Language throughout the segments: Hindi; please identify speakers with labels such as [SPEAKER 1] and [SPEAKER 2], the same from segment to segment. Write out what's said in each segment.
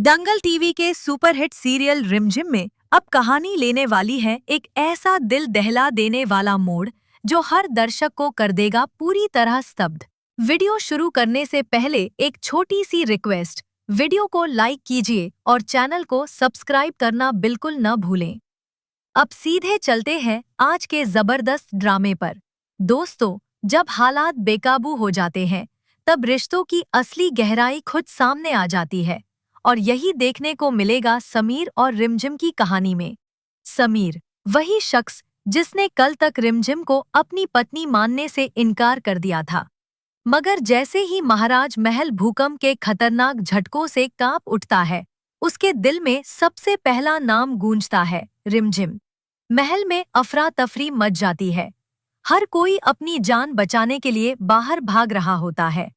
[SPEAKER 1] दंगल टीवी के सुपरहिट सीरियल रिमझिम में अब कहानी लेने वाली है एक ऐसा दिल दहला देने वाला मोड़ जो हर दर्शक को कर देगा पूरी तरह स्तब्ध। वीडियो शुरू करने से पहले एक छोटी सी रिक्वेस्ट, वीडियो को लाइक कीजिए और चैनल को सब्सक्राइब करना बिल्कुल न भूलें। अब सीधे चलते हैं आज के जबरदस्त ड्रामे पर। दोस्तों, जब हालात बेकाबू हो जाते हैं तब रिश्तों की असली गहराई खुद सामने आ जाती है और यही देखने को मिलेगा समीर और रिमझिम की कहानी में। समीर, वही शख्स जिसने कल तक रिमझिम को अपनी पत्नी मानने से इनकार कर दिया था, मगर जैसे ही महाराज महल भूकंप के खतरनाक झटकों से कांप उठता है, उसके दिल में सबसे पहला नाम गूंजता है रिमझिम। महल में अफरा तफरी मच जाती है। हर कोई अपनी जान बचाने के लिए बाहर भाग रहा होता है।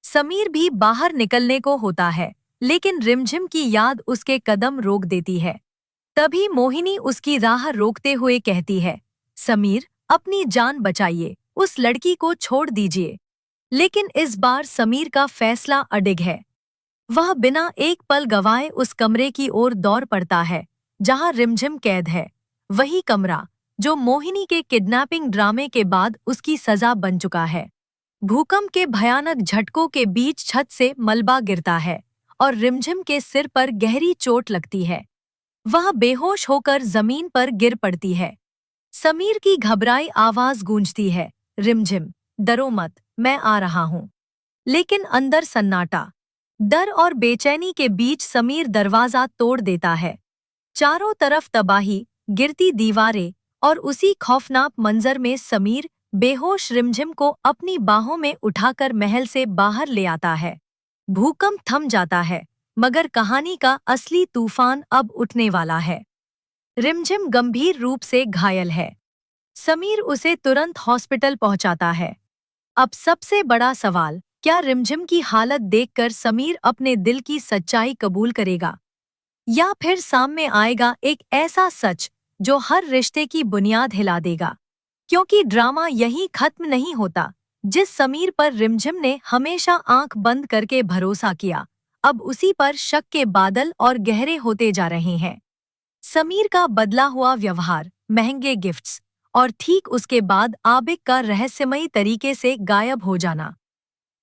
[SPEAKER 1] समीर भी बाहर निकलने को होता है, लेकिन रिमझिम की याद उसके कदम रोक देती है। तभी मोहिनी उसकी राह रोकते हुए कहती है, समीर, अपनी जान बचाइए, उस लड़की को छोड़ दीजिए। लेकिन इस बार समीर का फैसला अडिग है। वह बिना एक पल गवाए उस कमरे की ओर दौड़ पड़ता है जहां रिमझिम कैद है। वही कमरा जो मोहिनी के किडनैपिंग ड्रामे के बाद उसकी सजा बन चुका है। भूकंप के भयानक झटकों के बीच छत से मलबा गिरता है और रिमझिम के सिर पर गहरी चोट लगती है। वह बेहोश होकर जमीन पर गिर पड़ती है। समीर की घबराई आवाज गूंजती है, रिमझिम, डरो मत, मैं आ रहा हूँ। लेकिन अंदर सन्नाटा। डर और बेचैनी के बीच समीर दरवाजा तोड़ देता है। चारों तरफ तबाही, गिरती दीवारें और उसी खौफनाक मंजर में समीर बेहोश रिमझिम को अपनी बाहों में उठाकर महल से बाहर ले आता है। भूकंप थम जाता है, मगर कहानी का असली तूफान अब उठने वाला है। रिमझिम गंभीर रूप से घायल है। समीर उसे तुरंत हॉस्पिटल पहुंचाता है। अब सबसे बड़ा सवाल, क्या रिमझिम की हालत देखकर समीर अपने दिल की सच्चाई कबूल करेगा, या फिर सामने आएगा एक ऐसा सच जो हर रिश्ते की बुनियाद हिला देगा? क्योंकि ड्रामा यहीं खत्म नहीं होता। जिस समीर पर रिमझिम ने हमेशा आंख बंद करके भरोसा किया, अब उसी पर शक के बादल और गहरे होते जा रहे हैं। समीर का बदला हुआ व्यवहार, महंगे गिफ्ट्स और ठीक उसके बाद आबिक का रहस्यमयी तरीके से गायब हो जाना।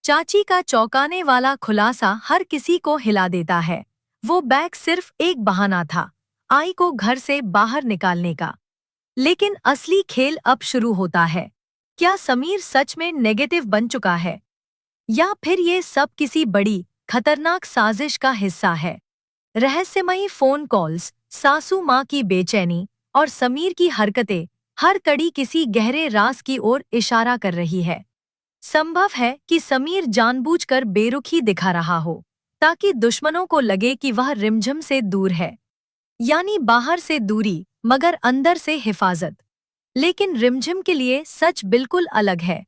[SPEAKER 1] चाची का चौंकाने वाला खुलासा हर किसी को हिला देता है। वो बैग सिर्फ एक बहाना था आई को घर से बाहर निकालने का। लेकिन असली खेल अब शुरू होता है। क्या समीर सच में नेगेटिव बन चुका है, या फिर ये सब किसी बड़ी खतरनाक साजिश का हिस्सा है? रहस्यमयी फोन कॉल्स, सासू माँ की बेचैनी और समीर की हरकतें, हर कड़ी किसी गहरे राज की ओर इशारा कर रही है। संभव है कि समीर जानबूझकर बेरुखी दिखा रहा हो ताकि दुश्मनों को लगे कि वह रिमझिम से दूर है, यानी बाहर से दूरी मगर अंदर से हिफाजत। लेकिन रिमझिम के लिए सच बिल्कुल अलग है।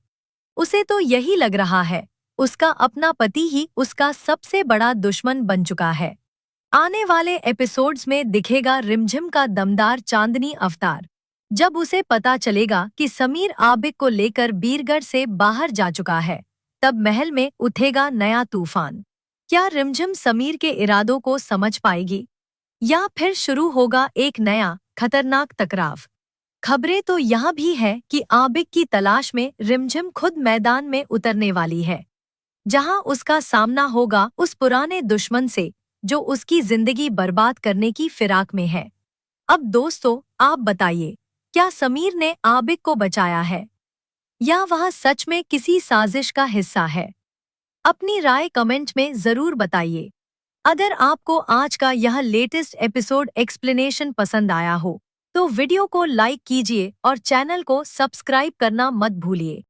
[SPEAKER 1] उसे तो यही लग रहा है उसका अपना पति ही उसका सबसे बड़ा दुश्मन बन चुका है। आने वाले एपिसोड्स में दिखेगा रिमझिम का दमदार चांदनी अवतार। जब उसे पता चलेगा कि समीर आबिक को लेकर बीरगढ़ से बाहर जा चुका है, तब महल में उठेगा नया तूफान। क्या रिमझिम समीर के इरादों को समझ पाएगी, या फिर शुरू होगा एक नया खतरनाक टकराव? खबरें तो यहाँ भी है कि आबिक की तलाश में रिमझिम खुद मैदान में उतरने वाली है, जहाँ उसका सामना होगा उस पुराने दुश्मन से जो उसकी जिंदगी बर्बाद करने की फिराक में है। अब दोस्तों, आप बताइए, क्या समीर ने आबिक को बचाया है, या वह सच में किसी साजिश का हिस्सा है? अपनी राय कमेंट में जरूर बताइए। अगर आपको आज का यह लेटेस्ट एपिसोड एक्सप्लेनेशन पसंद आया हो तो वीडियो को लाइक कीजिए और चैनल को सब्सक्राइब करना मत भूलिए।